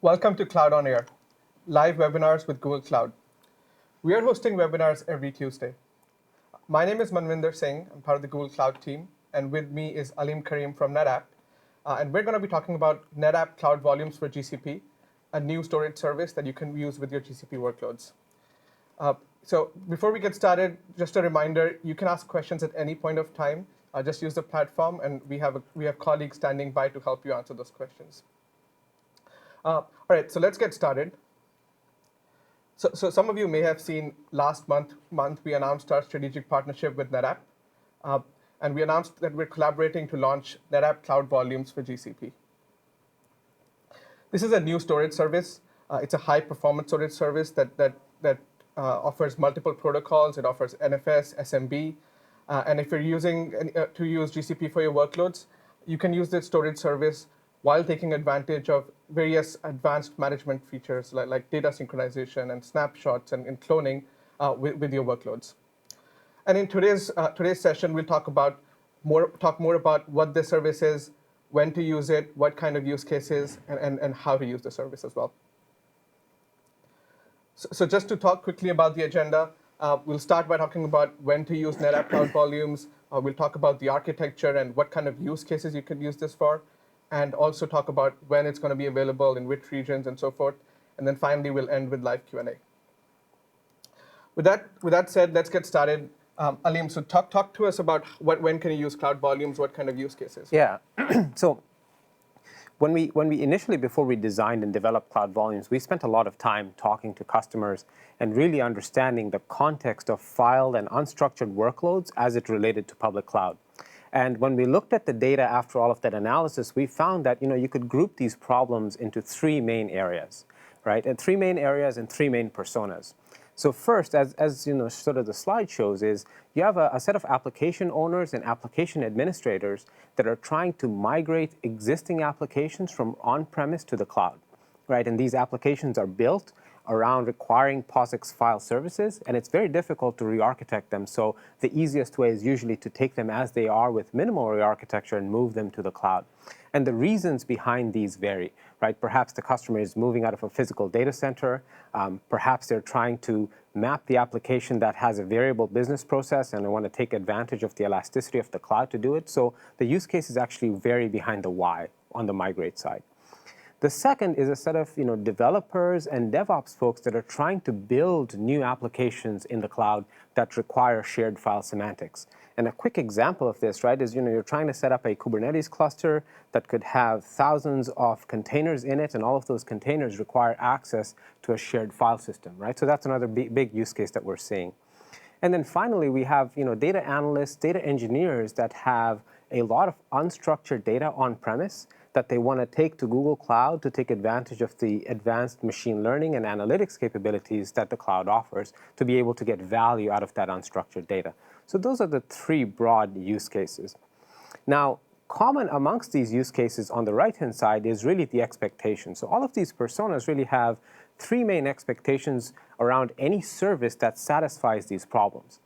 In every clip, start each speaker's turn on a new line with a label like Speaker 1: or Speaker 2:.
Speaker 1: Welcome to Cloud on Air, live webinars with Google Cloud. We are hosting webinars every Tuesday. My name is Manvinder Singh. I'm part of the Google Cloud team, and with me is Alim Karim from NetApp. And we're going to be talking about NetApp Cloud Volumes for GCP, a new storage service that you can use with your GCP workloads. So before we get started, just a reminder, you can ask questions at any point of time. Just use the platform, and we have colleagues standing by to help you answer those questions. All right, so let's get started. So some of you may have seen last month we announced our strategic partnership with NetApp, and we announced that we're collaborating to launch NetApp Cloud Volumes for GCP. This is a new storage service. It's a high-performance storage service that offers multiple protocols. It offers NFS, SMB, and if you're using to use GCP for your workloads, you can use this storage service while taking advantage of various advanced management features like data synchronization and snapshots and cloning with your workloads. And in today's session, we'll talk more about what this service is, when to use it, what kind of use cases, and how to use the service as well. So just to talk quickly about the agenda, we'll start by talking about when to use NetApp Cloud Volumes. We'll talk about the architecture and what kind of use cases you can use this for, and also talk about when it's going to be available, in which regions, and so forth. And then finally, we'll end with live Q&A. With that said, let's get started. Alim, so talk to us about when can you use Cloud Volumes, what kind of use cases?
Speaker 2: Yeah, so when we initially, before we designed and developed Cloud Volumes, we spent a lot of time talking to customers and really understanding the context of filed and unstructured workloads as it related to public cloud. And when we looked at the data after all of that analysis, we found that you could group these problems into three main areas, right? And three main areas and three main personas. So first, as sort of the slide shows, is you have a set of application owners and application administrators that are trying to migrate existing applications from on-premise to the cloud, right? And these applications are built around requiring POSIX file services, and it's very difficult to re-architect them. So the easiest way is usually to take them as they are with minimal re-architecture and move them to the cloud. And the reasons behind these vary, right? Perhaps the customer is moving out of a physical data center. Perhaps they're trying to map the application that has a variable business process, and they want to take advantage of the elasticity of the cloud to do it. So the use cases actually vary behind the why on the migrate side. The second is a set of developers and DevOps folks that are trying to build new applications in the cloud that require shared file semantics. And a quick example of this, right, is you're trying to set up a Kubernetes cluster that could have thousands of containers in it, and all of those containers require access to a shared file system, right? So that's another big use case that we're seeing. And then finally, we have data analysts, data engineers that have a lot of unstructured data on-premise that they want to take to Google Cloud to take advantage of the advanced machine learning and analytics capabilities that the cloud offers to be able to get value out of that unstructured data. So those are the three broad use cases. Now, common amongst these use cases on the right-hand side is really the expectation. So all of these personas really have three main expectations around any service that satisfies these problems.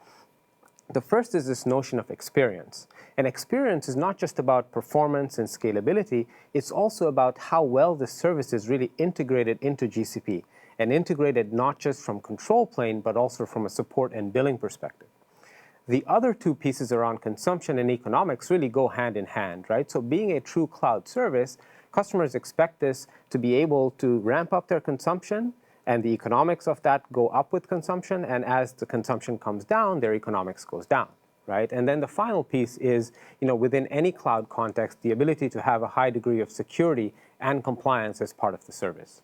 Speaker 2: The first is this notion of experience. And experience is not just about performance and scalability, it's also about how well the service is really integrated into GCP, and integrated not just from control plane, but also from a support and billing perspective. The other two pieces around consumption and economics really go hand in hand, right? So being a true cloud service, customers expect this to be able to ramp up their consumption, and the economics of that go up with consumption, and as the consumption comes down, their economics goes down, right? And then the final piece is, within any cloud context, the ability to have a high degree of security and compliance as part of the service.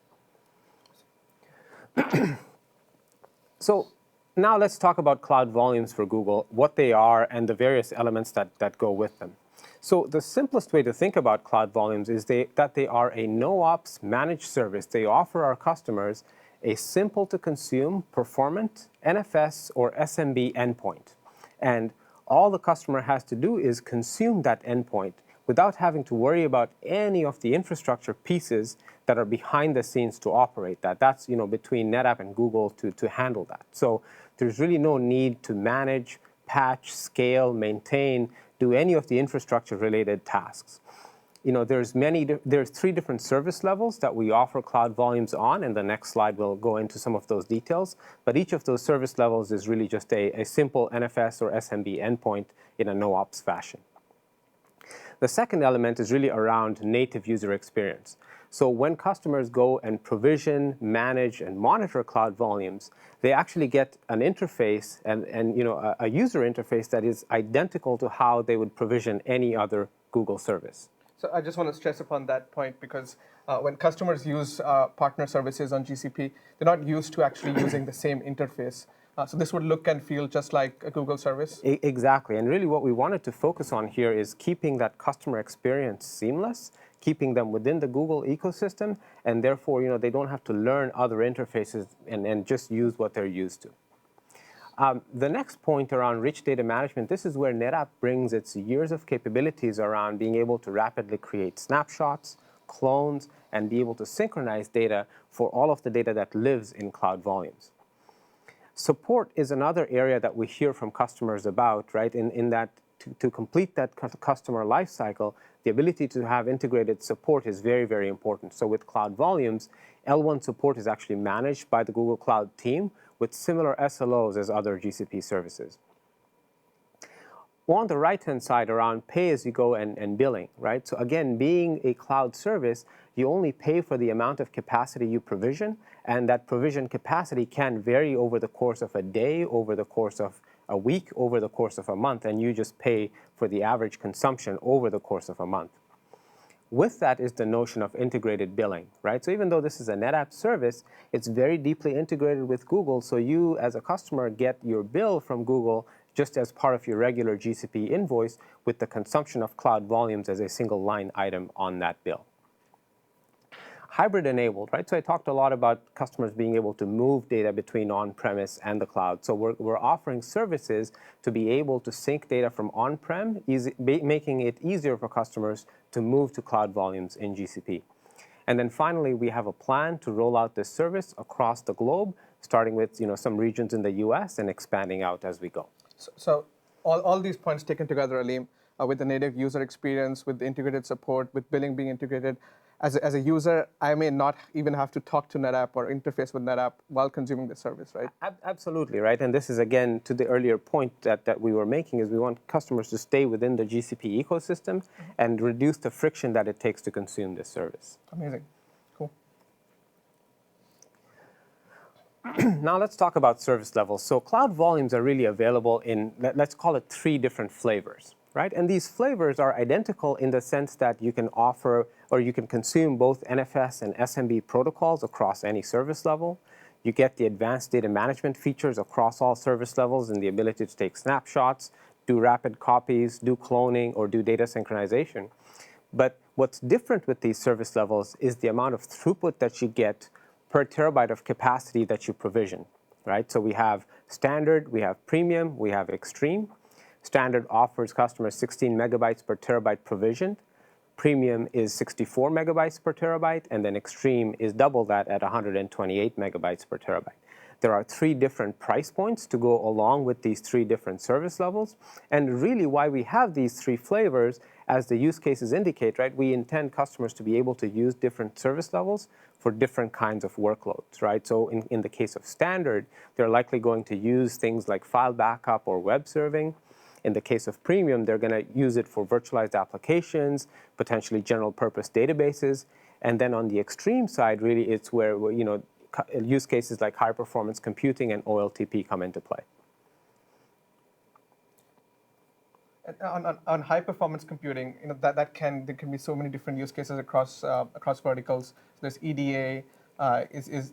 Speaker 2: So now let's talk about Cloud Volumes for Google, what they are, and the various elements that go with them. So the simplest way to think about Cloud Volumes is that they are a no-ops managed service. They offer our customers a simple-to-consume, performant NFS or SMB endpoint. And all the customer has to do is consume that endpoint without having to worry about any of the infrastructure pieces that are behind the scenes to operate that. That's between NetApp and Google to handle that. So there's really no need to manage, patch, scale, maintain, do any of the infrastructure-related tasks. there's three different service levels that we offer Cloud Volumes on, and the next slide will go into some of those details. But each of those service levels is really just a simple NFS or SMB endpoint in a no-ops fashion. The second element is really around native user experience. So when customers go and provision, manage, and monitor Cloud Volumes, they actually get an interface and a user interface that is identical to how they would provision any other Google service.
Speaker 1: So I just want to stress upon that point because when customers use partner services on GCP, they're not used to actually using the same interface. So this would look and feel just like a Google service?
Speaker 2: Exactly. And really what we wanted to focus on here is keeping that customer experience seamless, keeping them within the Google ecosystem, and therefore they don't have to learn other interfaces and just use what they're used to. The next point around rich data management, this is where NetApp brings its years of capabilities around being able to rapidly create snapshots, clones, and be able to synchronize data for all of the data that lives in Cloud Volumes. Support is another area that we hear from customers about, right? In that to complete that customer lifecycle, the ability to have integrated support is very, very important. So with Cloud Volumes, L1 support is actually managed by the Google Cloud team with similar SLOs as other GCP services. On the right-hand side around pay-as-you-go and billing, right? So again, being a cloud service, you only pay for the amount of capacity you provision, and that provision capacity can vary over the course of a day, over the course of a week, over the course of a month, and you just pay for the average consumption over the course of a month. With that is the notion of integrated billing, right? So even though this is a NetApp service, it's very deeply integrated with Google, so you as a customer get your bill from Google just as part of your regular GCP invoice with the consumption of Cloud Volumes as a single line item on that bill. Hybrid enabled, right? So I talked a lot about customers being able to move data between on-premise and the cloud. So we're offering services to be able to sync data from on-prem, making it easier for customers to move to Cloud Volumes in GCP. And then finally, we have a plan to roll out this service across the globe, starting with some regions in the US and expanding out as we go.
Speaker 1: So all these points taken together, Aleem, with the native user experience, with the integrated support, with billing being integrated, as a user, I may not even have to talk to NetApp or interface with NetApp while consuming the service, right?
Speaker 2: Absolutely, right? And this is, again, to the earlier point that we were making, is we want customers to stay within the GCP ecosystem and reduce the friction that it takes to consume this service.
Speaker 1: Amazing. Cool.
Speaker 2: Now let's talk about service levels. So Cloud Volumes are really available in, let's call it 3 different flavors, right? And these flavors are identical in the sense that you can offer or you can consume both NFS and SMB protocols across any service level. You get the advanced data management features across all service levels and the ability to take snapshots, do rapid copies, do cloning, or do data synchronization. But what's different with these service levels is the amount of throughput that you get per terabyte of capacity that you provision, right? So we have standard, we have premium, we have extreme. Standard offers customers 16 megabytes per terabyte provisioned. Premium is 64 megabytes per terabyte, and then extreme is double that at 128 megabytes per terabyte. There are 3 different price points to go along with these 3 different service levels. And really why we have these 3 flavors, as the use cases indicate, right, we intend customers to be able to use different service levels for different kinds of workloads, right? So in the case of standard, they're likely going to use things like file backup or web serving. In the case of premium, they're going to use it for virtualized applications, potentially general purpose databases. And then on the extreme side, really, it's where use cases like high performance computing and OLTP come into play.
Speaker 1: On high performance computing, there can be so many different use cases across verticals. There's EDA,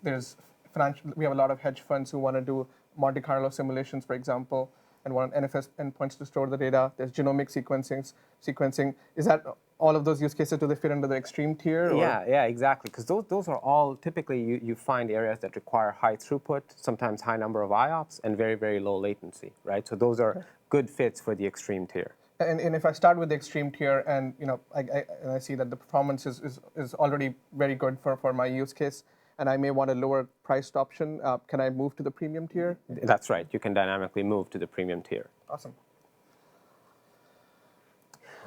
Speaker 1: there's financial. We have a lot of hedge funds who want to do Monte Carlo simulations, for example, and want NFS endpoints to store the data. There's genomic sequencing. Is that all of those use cases, do they fit under the extreme tier? Or?
Speaker 2: Yeah, exactly. Because those are all typically you find areas that require high throughput, sometimes high number of IOPS, and very, very low latency, right? So those are good fits for the extreme tier.
Speaker 1: And if I start with the extreme tier, and I see that the performance is already very good for my use case, and I may want a lower priced option, can I move to the premium tier?
Speaker 2: That's right. You can dynamically move to the premium tier.
Speaker 1: Awesome.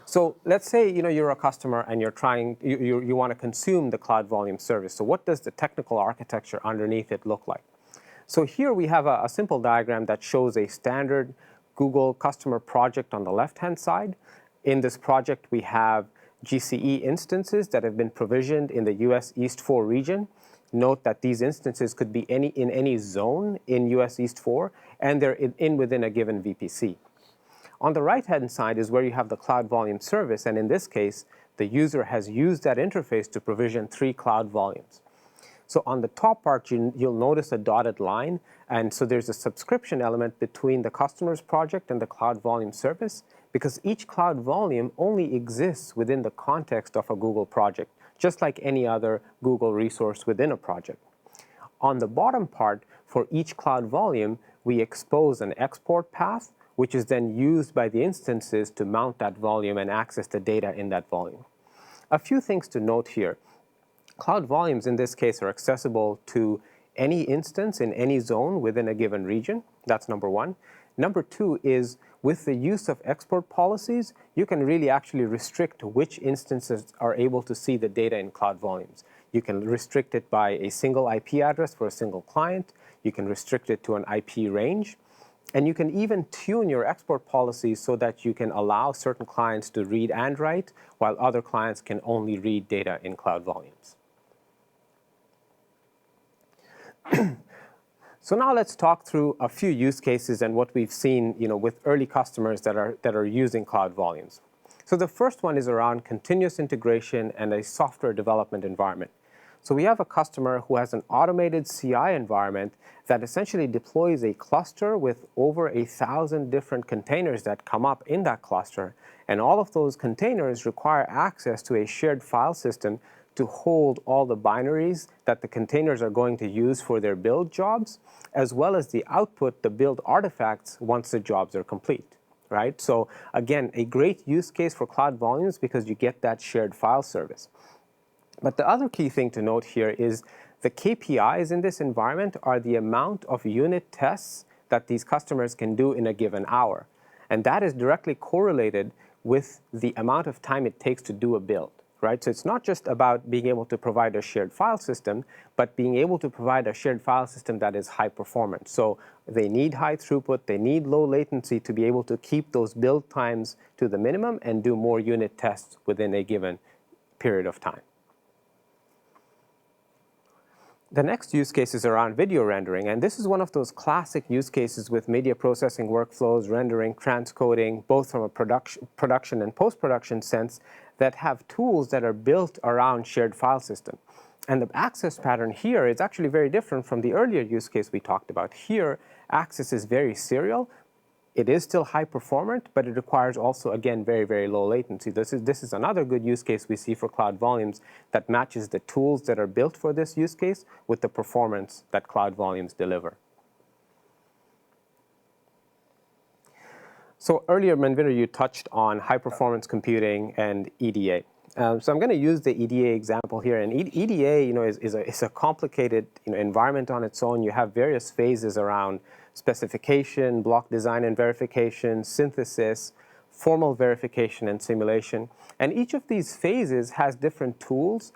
Speaker 2: So let's say you're a customer and you want to consume the Cloud Volume service. So what does the technical architecture underneath it look like? So here we have a simple diagram that shows a standard Google customer project on the left-hand side. In this project, we have GCE instances that have been provisioned in the US East 4 region. Note that these instances could be in any zone in US East 4, and they're within a given VPC. On the right-hand side is where you have the Cloud Volume service, and in this case, the user has used that interface to provision 3 Cloud Volumes. So on the top part, you'll notice a dotted line, and so there's a subscription element between the customer's project and the Cloud Volume service, because each Cloud Volume only exists within the context of a Google project, just like any other Google resource within a project. On the bottom part, for each Cloud Volume, we expose an export path, which is then used by the instances to mount that volume and access the data in that volume. A few things to note here. Cloud Volumes in this case are accessible to any instance in any zone within a given region. That's number one. Number two is with the use of export policies, you can really actually restrict which instances are able to see the data in Cloud Volumes. You can restrict it by a single IP address for a single client. You can restrict it to an IP range. And you can even tune your export policies so that you can allow certain clients to read and write, while other clients can only read data in Cloud Volumes. So now let's talk through a few use cases and what we've seen, with early customers that are using Cloud Volumes. So the first one is around continuous integration and a software development environment. So we have a customer who has an automated CI environment that essentially deploys a cluster with over 1,000 different containers that come up in that cluster. And all of those containers require access to a shared file system to hold all the binaries that the containers are going to use for their build jobs, as well as the output, the build artifacts, once the jobs are complete, right? So again, a great use case for Cloud Volumes because you get that shared file service. But the other key thing to note here is the KPIs in this environment are the amount of unit tests that these customers can do in a given hour. And that is directly correlated with the amount of time it takes to do a build. Right? So it's not just about being able to provide a shared file system, but being able to provide a shared file system that is high performance. So they need high throughput, they need low latency to be able to keep those build times to the minimum and do more unit tests within a given period of time. The next use case is around video rendering, and this is one of those classic use cases with media processing workflows, rendering, transcoding, both from a production and post-production sense, that have tools that are built around shared file system. And the access pattern here is actually very different from the earlier use case we talked about. Here, access is very serial. It is still high performant, but it requires also, again, very, very low latency. This is another good use case we see for Cloud Volumes that matches the tools that are built for this use case with the performance that Cloud Volumes deliver. So earlier, Manvinder, you touched on high-performance computing and EDA. So I'm going to use the EDA example here. And EDA, is a complicated environment on its own. You have various phases around specification, block design and verification, synthesis, formal verification, and simulation. And each of these phases has different tools,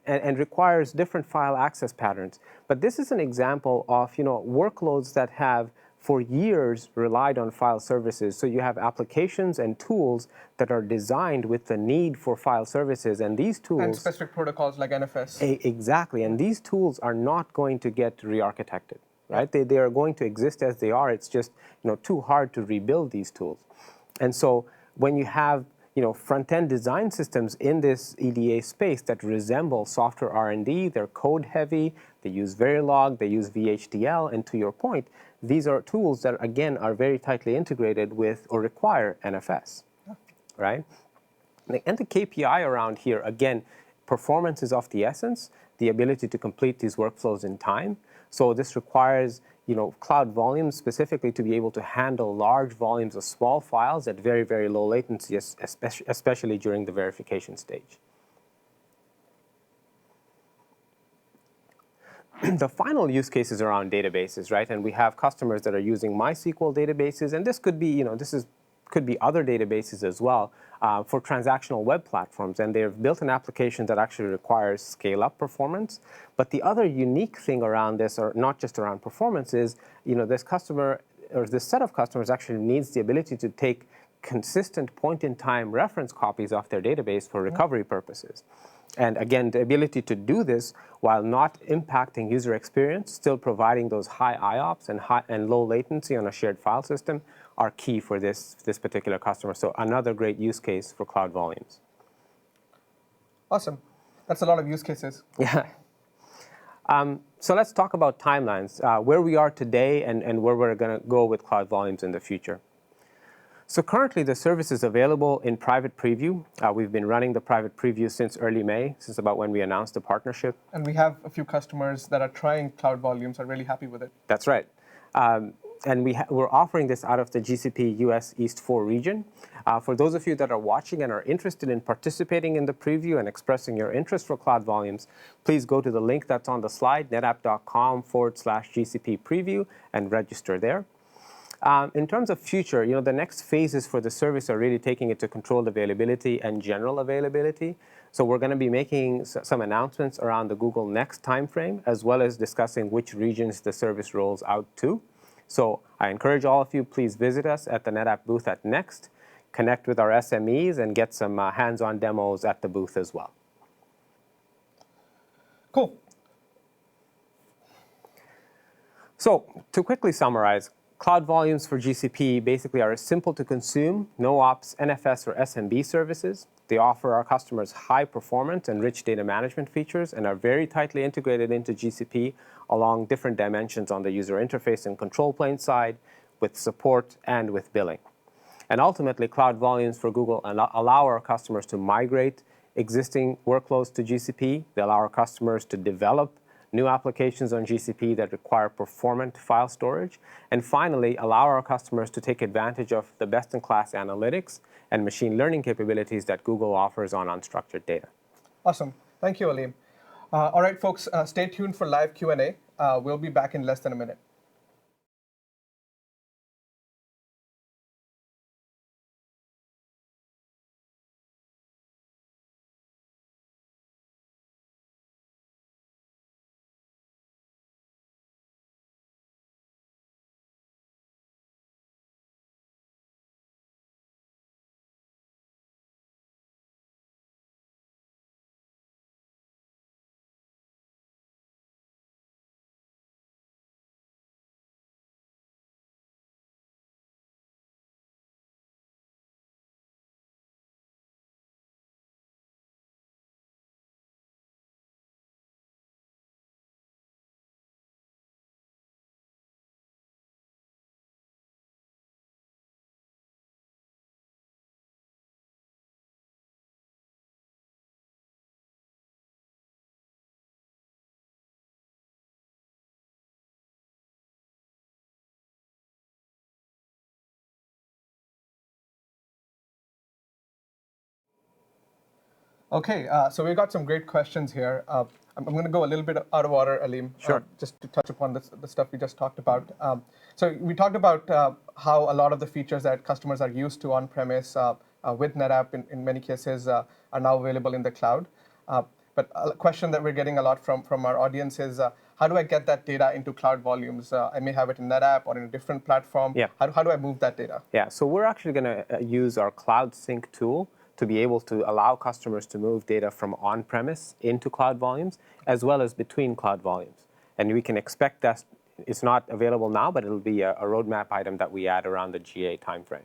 Speaker 2: and requires different file access patterns. But this is an example of workloads that have for years relied on file services. So you have applications and tools that are designed with the need for file services, and these tools...
Speaker 1: And specific protocols like NFS.
Speaker 2: Exactly, and these tools are not going to get re-architected, right? They are going to exist as they are. It's just too hard to rebuild these tools. And so when you have front-end design systems in this EDA space that resemble software R&D, they're code-heavy, they use Verilog, they use VHDL, and to your point, these are tools that, again, are very tightly integrated with or require NFS, right? And the KPI around here, again, performance is of the essence, the ability to complete these workflows in time. So this requires Cloud Volumes specifically to be able to handle large volumes of small files at very, very low latency, especially during the verification stage. The final use case is around databases, right? And we have customers that are using MySQL databases, and this could be, this is could be other databases as well, for transactional web platforms. And they've built an application that actually requires scale-up performance. But the other unique thing around this, or not just around performance, is this customer or this set of customers actually needs the ability to take consistent point-in-time reference copies of their database for recovery purposes. And again, the ability to do this while not impacting user experience, still providing those high IOPS and low latency on a shared file system are key for this particular customer. So another great use case for Cloud Volumes.
Speaker 1: Awesome. That's a lot of use cases.
Speaker 2: Yeah. So let's talk about timelines, where we are today and where we're going to go with Cloud Volumes in the future. So currently, the service is available in private preview. We've been running the private preview since early May, since about when we announced the partnership.
Speaker 1: And we have a few customers that are trying Cloud Volumes, are really happy with it.
Speaker 2: That's right. And we're offering this out of the GCP US East 4 region. For those of you that are watching and are interested in participating in the preview and expressing your interest for Cloud Volumes, please go to the link that's on the slide, netapp.com/GCP preview, and register there. In terms of future, the next phases for the service are really taking it to controlled availability and general availability. So we're going to be making some announcements around the Google Next timeframe, as well as discussing which regions the service rolls out to. So I encourage all of you, please visit us at the NetApp booth at Next, connect with our SMEs, and get some hands-on demos at the booth as well.
Speaker 1: Cool.
Speaker 2: So to quickly summarize, Cloud Volumes for GCP basically are simple to consume, no ops, NFS, or SMB services. They offer our customers high performance and rich data management features and are very tightly integrated into GCP along different dimensions on the user interface and control plane side, with support and with billing. And ultimately, Cloud Volumes for Google allow our customers to migrate existing workloads to GCP. They allow our customers to develop new applications on GCP that require performant file storage, and finally, allow our customers to take advantage of the best-in-class analytics and machine learning capabilities that Google offers on unstructured data.
Speaker 1: Awesome. Thank you, Aleem. All right, folks, stay tuned for live Q&A. We'll be back in less than a minute. OK, so we've got some great questions here. I'm going to go a little bit out of order, Aleem, just to touch upon the stuff we just talked about. So we talked about how a lot of the features that customers are used to on-premise with NetApp, in many cases, are now available in the cloud. But a question that we're getting a lot from our audience is, how do I get that data into Cloud Volumes? I may have it in NetApp or in a different platform.
Speaker 2: Yeah.
Speaker 1: How do I move that data?
Speaker 2: Yeah, so we're actually going to use our Cloud Sync tool to be able to allow customers to move data from on-premise into Cloud Volumes, as well as between Cloud Volumes. And we can expect that it's not available now, but it'll be a roadmap item that we add around the GA timeframe.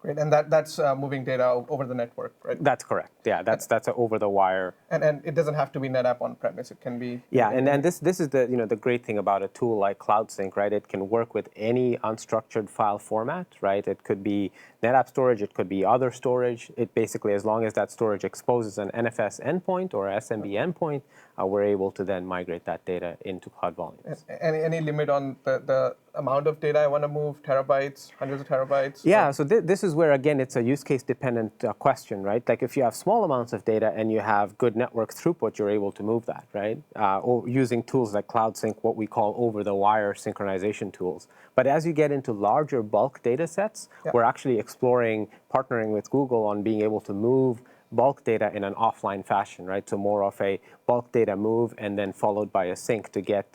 Speaker 1: Great, and that's moving data over the network, right?
Speaker 2: That's correct. Yeah, that's an over-the-wire.
Speaker 1: And it doesn't have to be NetApp on-premise. It can be.
Speaker 2: Yeah, and this is the great thing about a tool like Cloud Sync, right? It can work with any unstructured file format, right? It could be NetApp storage, it could be other storage. It basically, as long as that storage exposes an NFS endpoint or SMB endpoint, we're able to then migrate that data into Cloud Volumes.
Speaker 1: Any limit on the amount of data I want to move? Terabytes, hundreds of terabytes?
Speaker 2: Yeah, so this is where, again, it's a use case dependent question, right? Like if you have small amounts of data and you have good network throughput, you're able to move that, right? Or using tools like Cloud Sync, what we call over-the-wire synchronization tools. But as you get into larger bulk data sets, we're actually exploring partnering with Google on being able to move bulk data in an offline fashion, right? So more of a bulk data move and then followed by a sync to get,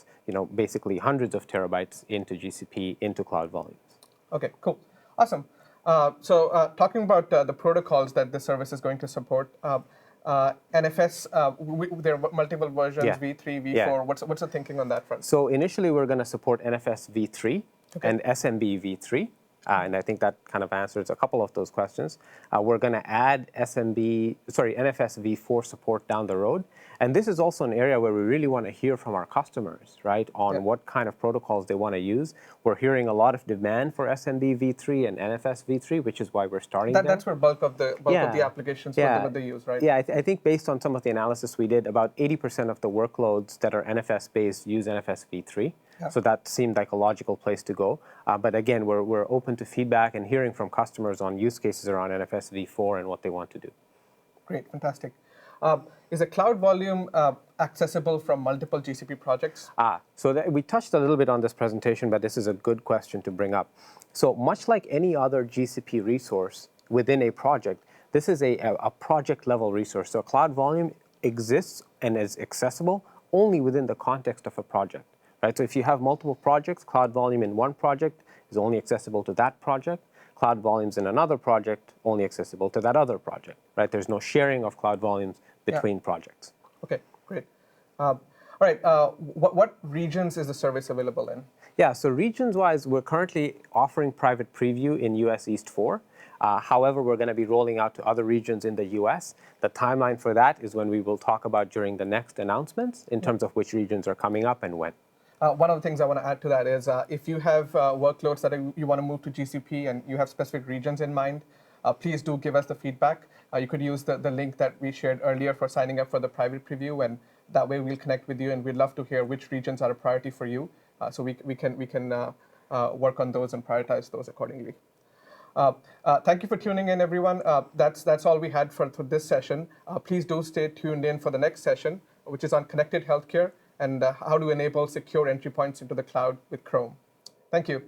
Speaker 2: basically hundreds of terabytes into GCP, into Cloud Volumes.
Speaker 1: Okay, cool. Awesome. Talking about the protocols that this service is going to support, NFS, there are multiple versions,
Speaker 2: Yeah.
Speaker 1: V3, V4.
Speaker 2: Yeah.
Speaker 1: What's the thinking on that front?
Speaker 2: So initially, we're going to support NFS v3 and SMB v3. And I think that kind of answers a couple of those questions. We're going to add NFS v4 support down the road. And this is also an area where we really want to hear from our customers, right, on what kind of protocols they want to use. We're hearing a lot of demand for SMB v3 and NFS v3, which is why we're starting there.
Speaker 1: That's where bulk of the applications what they use, right?
Speaker 2: Yeah, I think based on some of the analysis we did, about 80% of the workloads that are NFS-based use NFS v3. Yeah. So that seemed like a logical place to go. But again, we're open to feedback and hearing from customers on use cases around NFS v4 and what they want to do.
Speaker 1: Great, fantastic. Is a Cloud Volume accessible from multiple GCP projects?
Speaker 2: We touched a little bit on this presentation, but this is a good question to bring up. So much like any other GCP resource within a project, this is a project-level resource. So Cloud Volume exists and is accessible only within the context of a project. Right? So if you have multiple projects, Cloud Volume in one project is only accessible to that project. Cloud Volumes in another project only accessible to that other project. Right? There's no sharing of Cloud Volumes between projects.
Speaker 1: Okay, great. All right. What regions is the service available in?
Speaker 2: Yeah. So regions-wise, we're currently offering private preview in US East 4. However, we're going to be rolling out to other regions in the US. The timeline for that is when we will talk about during the next announcements in terms of which regions are coming up and when.
Speaker 1: One of the things I want to add to that is if you have workloads that you want to move to GCP and you have specific regions in mind, please do give us the feedback. You could use the link that we shared earlier for signing up for the private preview, and that way we'll connect with you, and we'd love to hear which regions are a priority for you, so we can work on those and prioritize those accordingly. Thank you for tuning in, everyone. That's all we had for this session. Please do stay tuned in for the next session, which is on connected healthcare and how to enable secure entry points into the cloud with Chrome. Thank you.